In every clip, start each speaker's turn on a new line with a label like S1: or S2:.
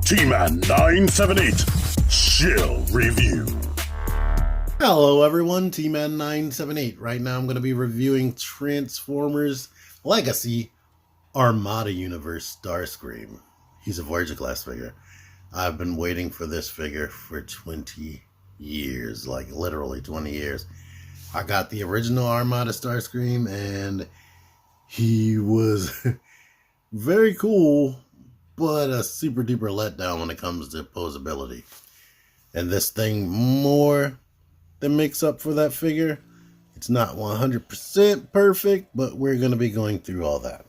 S1: T-Man 978 Chill Review.
S2: Hello everyone, T-Man 978. Right now I'm going to be reviewing Transformers Legacy Armada Universe Starscream. He's a Voyager class figure. I've been waiting for this figure for 20 years, like literally 20 years. I got the original Armada Starscream and he was very cool, but a super duper letdown when it comes to posability. And this thing more than makes up for that figure. It's not 100% perfect, but we're going to be going through all that.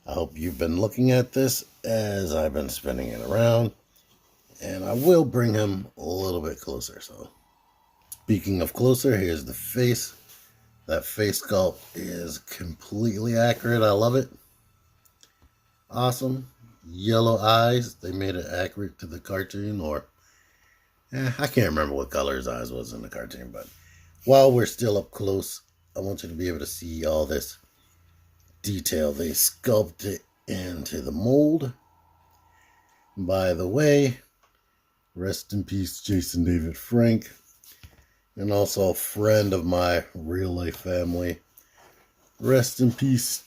S2: I hope you've been looking at this as I've been spinning it around. And I will bring him a little bit closer. So, speaking of closer, here's the face. That face sculpt is completely accurate. I love it. Awesome. Yellow eyes. They made it accurate to the cartoon, or I can't remember what color his eyes was in the cartoon, but while we're still up close, I want you to be able to see all this detail. They sculpted it into the mold. By the way, rest in peace, Jason David Frank, and also a friend of my real life family. Rest in peace,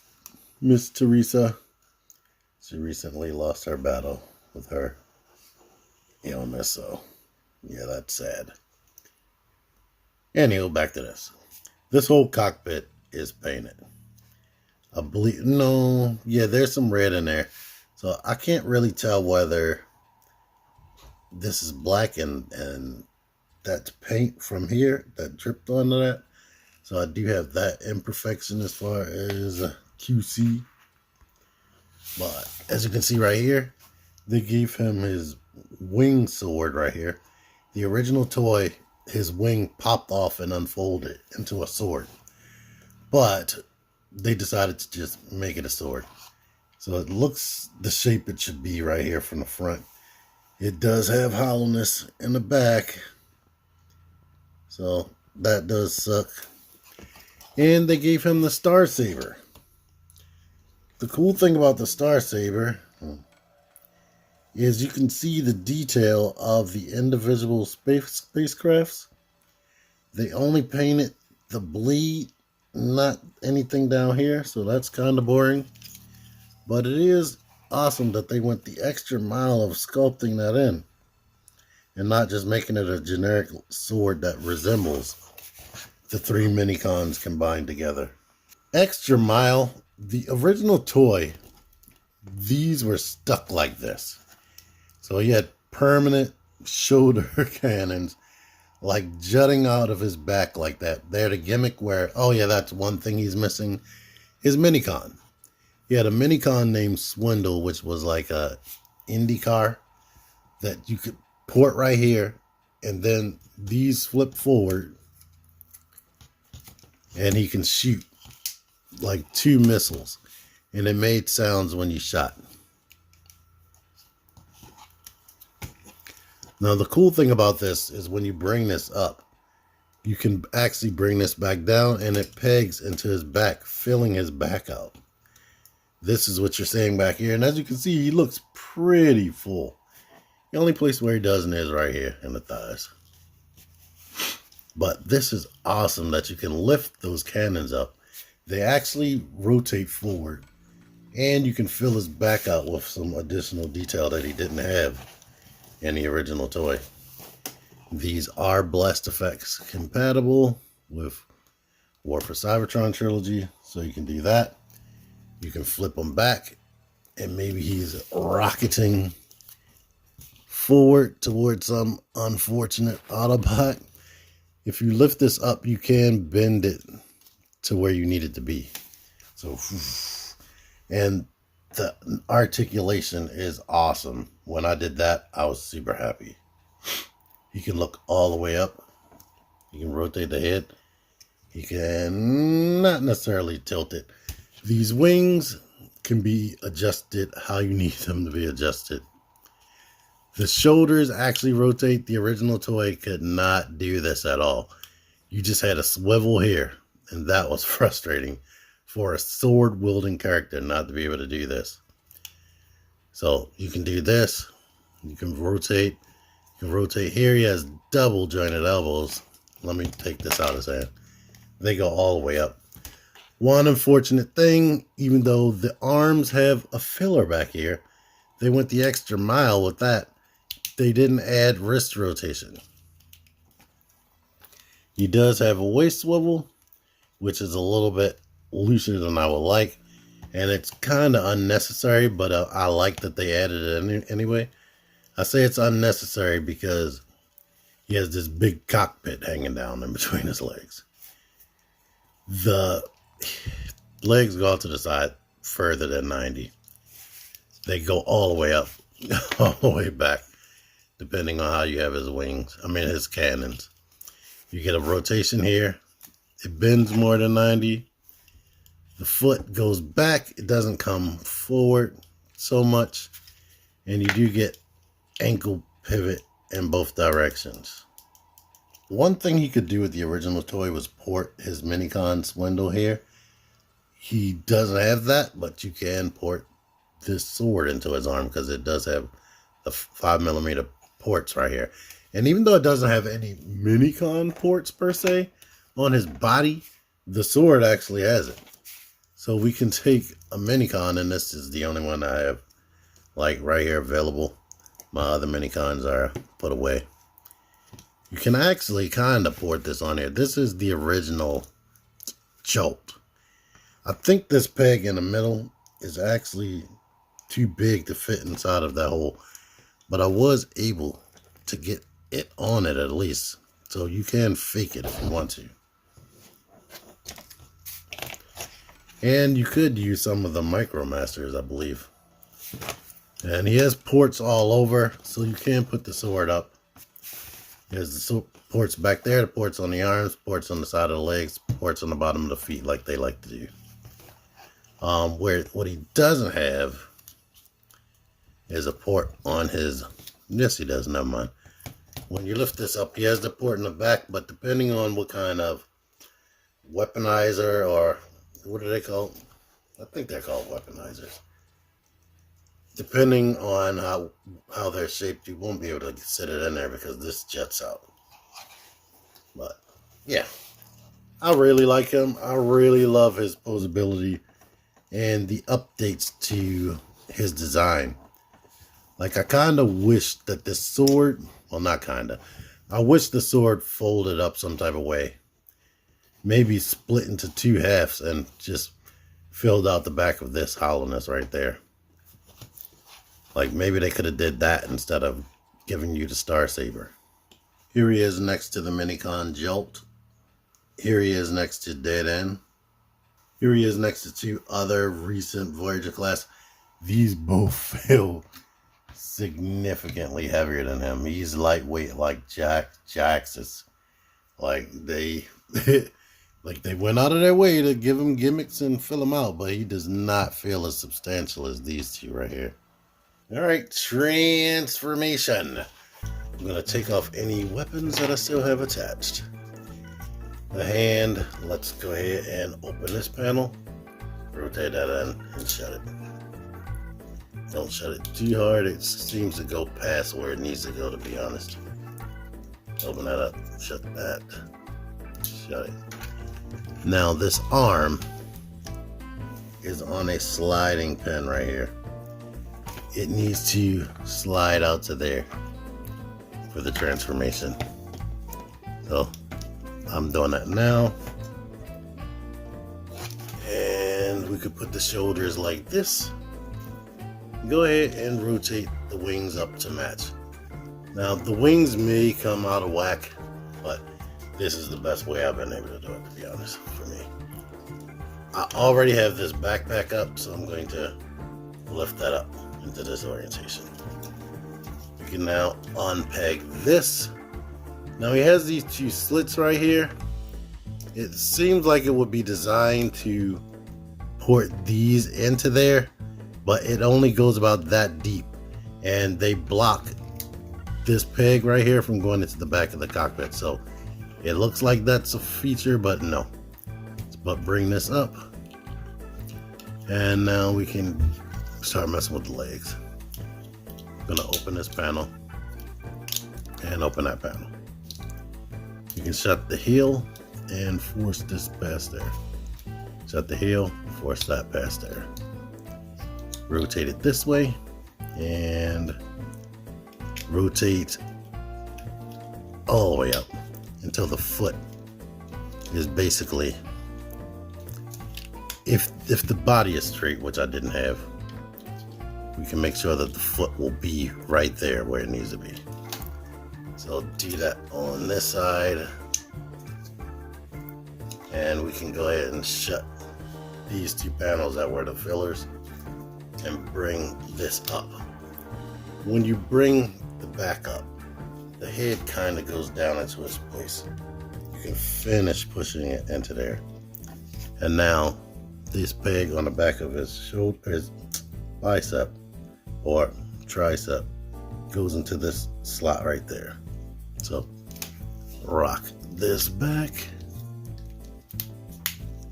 S2: Miss Teresa. She recently lost her battle with her illness, so yeah, that's sad. Anywho, back to this. This whole cockpit is painted. I believe, no, yeah, there's some red in there. So I can't really tell whether this is black and that's paint from here that dripped onto that. So I do have that imperfection as far as QC. But as you can see right here, they gave him his wing sword right here. The original toy, his wing popped off and unfolded into a sword. But they decided to just make it a sword. So it looks the shape it should be right here from the front. It does have hollowness in the back. So that does suck. And they gave him the Star Saber. The cool thing about the Star Saber is you can see the detail of the individual spacecrafts. They only painted the bleed, not anything down here, so that's kind of boring. But it is awesome that they went the extra mile of sculpting that in and not just making it a generic sword that resembles the three mini-cons combined together. Extra mile, the original toy, these were stuck like this. So he had permanent shoulder cannons like jutting out of his back like that. They're the gimmick where, oh yeah, that's one thing he's missing, his minicon. He had a minicon named Swindle, which was like a Indy car that you could port right here, and then these flip forward and he can shoot like 2 missiles, and it made sounds when you shot. Now the cool thing about this is when you bring this up, you can actually bring this back down and it pegs into his back, filling his back out. This is what you're seeing back here, and as you can see, he looks pretty full. The only place where he doesn't is right here in the thighs. But this is awesome that you can lift those cannons up. They actually rotate forward, and you can fill his back out with some additional detail that he didn't have in the original toy. These are Blast Effects compatible with War for Cybertron trilogy, so you can do that. You can flip them back, and maybe he's rocketing forward towards some unfortunate Autobot. If you lift this up, you can bend it to where you need it to be. So, and the articulation is awesome. When I did that, I was super happy. You can look all the way up. You can rotate the head. You can not necessarily tilt it. These wings can be adjusted how you need them to be adjusted. The shoulders actually rotate. The original toy could not do this at all. You just had a swivel here, and that was frustrating for a sword-wielding character not to be able to do this. So you can do this. You can rotate. You can rotate here. He has double jointed elbows. Let me take this out of his hand. They go all the way up. One unfortunate thing, even though the arms have a filler back here, they went the extra mile with that. They didn't add wrist rotation. He does have a waist swivel, which is a little bit looser than I would like. And it's kind of unnecessary, but I like that they added it anyway. I say it's unnecessary because he has this big cockpit hanging down in between his legs. The legs go out to the side further than 90. They go all the way up, all the way back, depending on how you have his wings. I mean, his cannons. You get a rotation here. It bends more than 90. The foot goes back. It doesn't come forward so much. And you do get ankle pivot in both directions. One thing he could do with the original toy was port his Minicon spindle here. He doesn't have that, but you can port this sword into his arm because it does have the 5mm ports right here. And even though it doesn't have any Minicon ports per se on his body, the sword actually has it. So we can take a Minicon, and this is the only one I have like right here available. My other Minicons are put away. You can actually kind of port this on here. This is the original Jolt. I think this peg in the middle is actually too big to fit inside of that hole. But I was able to get it on it at least. So you can fake it if you want to. And you could use some of the Micromasters, I believe. And he has ports all over, so you can put the sword up. There's the ports back there, the ports on the arms, ports on the side of the legs, ports on the bottom of the feet like they like to do. What he doesn't have is a port on his... Yes, he does. Never mind. When you lift this up, he has the port in the back, but depending on what kind of weaponizer or... What do they call? I think they're called weaponizers. Depending on how they're shaped, you won't be able to sit it in there because this jets out. But, yeah. I really like him. I really love his posability and the updates to his design. Like, I kind of wish that this sword... Well, not kind of. I wish the sword folded up some type of way. Maybe split into two halves and just filled out the back of this hollowness right there. Like maybe they could have did that instead of giving you the Star Saber. Here he is next to the Minicon Jolt. Here he is next to Dead End. Here he is next to two other recent Voyager class. These both feel significantly heavier than him. He's lightweight like Jax is like they like they went out of their way to give him gimmicks and fill him out, but he does not feel as substantial as these two right here. Alright, transformation. I'm going to take off any weapons that I still have attached. The hand, let's go ahead and open this panel. Rotate that in and shut it. Don't shut it too hard. It seems to go past where it needs to go, to be honest. Open that up. Shut that. Shut it. Now this arm is on a sliding pin right here. It needs to slide out to there for the transformation. So I'm doing that now. And we could put the shoulders like this. Go ahead and rotate the wings up to match. Now the wings may come out of whack, but this is the best way I've been able to do it, to be honest, for me. I already have this backpack up, so I'm going to lift that up into this orientation. You can now unpeg this. Now he has these two slits right here. It seems like it would be designed to port these into there, but it only goes about that deep, and they block this peg right here from going into the back of the cockpit. So it looks like that's a feature, but no. But bring this up, and now we can start messing with the legs. I'm gonna open this panel and open that panel. You can shut the heel and force this past there. Shut the heel, force that past there. Rotate it this way and rotate all the way up until the foot is basically, if the body is straight, which I didn't have, we can make sure that the foot will be right there where it needs to be. So do that on this side, and we can go ahead and shut these two panels that were the fillers and bring this up. When you bring the back up, the head kind of goes down into its place. You can finish pushing it into there. And now this peg on the back of his shoulder, his bicep or tricep, goes into this slot right there. So rock this back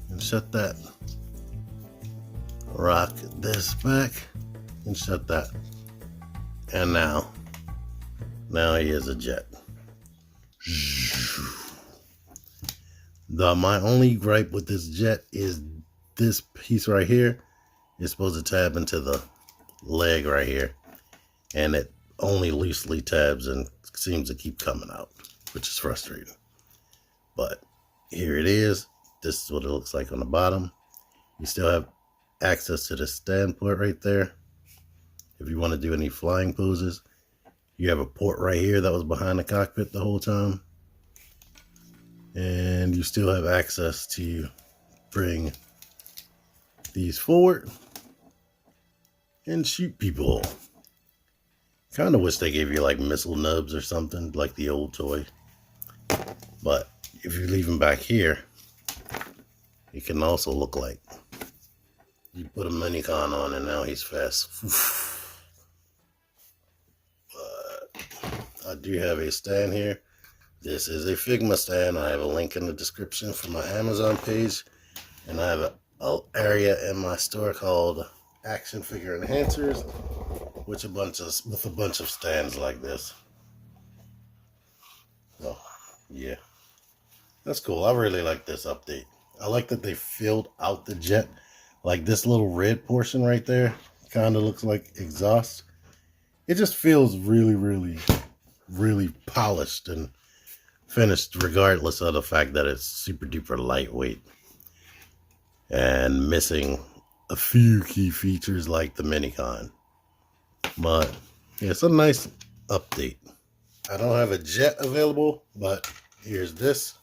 S2: and shut that. Rock this back and shut that. And now he is a jet. My only gripe with this jet is this piece right here is supposed to tab into the leg right here, and it only loosely tabs and seems to keep coming out, which is frustrating. But here it is. This is what it looks like on the bottom. You still have access to the stand port right there. If you want to do any flying poses, you have a port right here that was behind the cockpit the whole time. And you still have access to bring these forward and shoot people. Kind of wish they gave you like missile nubs or something like the old toy. But if you leave them back here, it can also look like you put a minicon on and now he's fast. But I do have a stand here. This is a Figma stand. I have a link in the description for my Amazon page. And I have an area in my store called Action Figure Enhancers, with a bunch of stands like this. So, yeah. That's cool. I really like this update. I like that they filled out the jet. Like this little red portion right there kind of looks like exhaust. It just feels really, really, really polished and finished, regardless of the fact that it's super duper lightweight and missing a few key features like the minicon. But yeah, it's a nice update. I don't have a jet available, but here's this.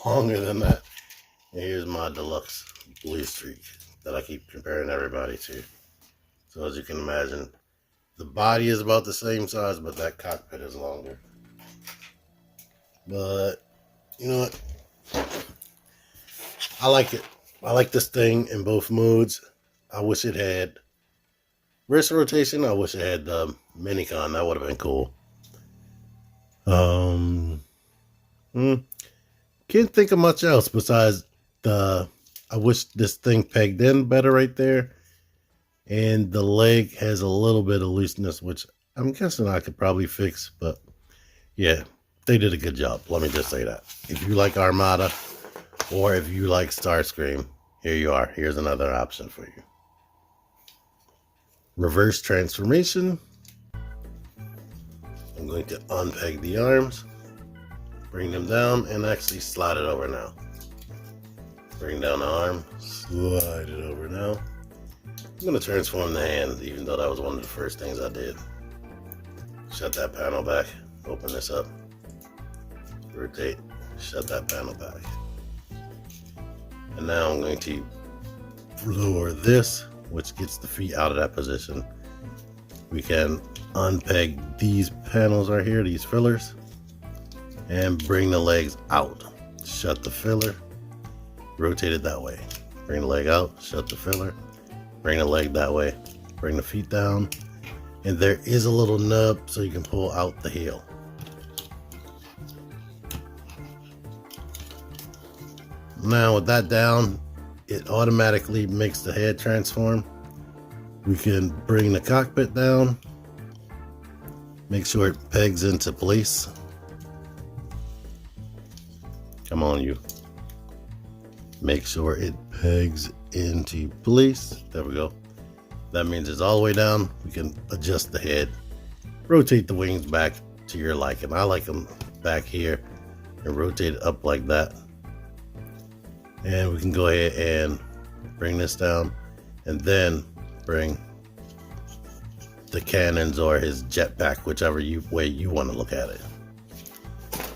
S2: Longer than that. And here's my deluxe blue streak that I keep comparing everybody to. So as you can imagine, the body is about the same size, but that cockpit is longer. But you know what? I like it. I like this thing in both modes. I wish it had wrist rotation. I wish it had the minicon. That would have been cool. Can't think of much else besides I wish this thing pegged in better right there. And the leg has a little bit of looseness, which I'm guessing I could probably fix. But yeah, they did a good job. Let me just say that. If you like Armada or if you like Starscream, here you are. Here's another option for you. Reverse transformation. I'm going to unpeg the arms, bring them down, and actually slide it over now. Bring down the arm, slide it over now. I'm going to transform the hand, even though that was one of the first things I did. Shut that panel back, open this up, rotate, shut that panel back. And now I'm going to lower this, which gets the feet out of that position. We can unpeg these panels right here, these fillers, and bring the legs out. Shut the filler, rotate it that way. Bring the leg out, shut the filler, bring the leg that way, bring the feet down, and there is a little nub so you can pull out the heel. Now with that down, it automatically makes the head transform. We can bring the cockpit down. Make sure it pegs into place. Come on, you. Make sure it pegs into place. There we go. That means it's all the way down. We can adjust the head. Rotate the wings back to your liking. I like them back here and rotate it up like that. And we can go ahead and bring this down and then bring the cannons or his jetpack, whichever way you want to look at it.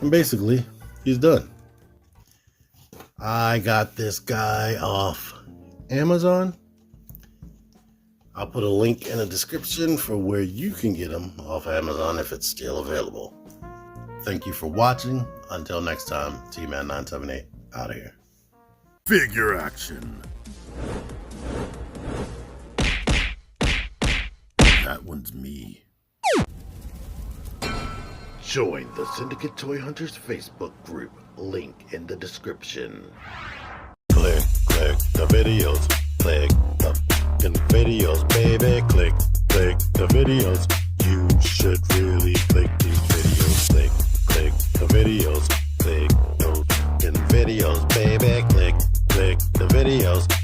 S2: And basically, he's done. I got this guy off Amazon. I'll put a link in the description for where you can get him off Amazon if it's still available. Thank you for watching. Until next time, T-Man978 out of here.
S1: Figure action. That one's me.
S2: Join the Syndicate Toy Hunters Facebook group. Link in the description. Click the videos. Click the videos, baby. Click the videos. You should really click these videos. Click the videos. Click those videos, baby. Click the videos.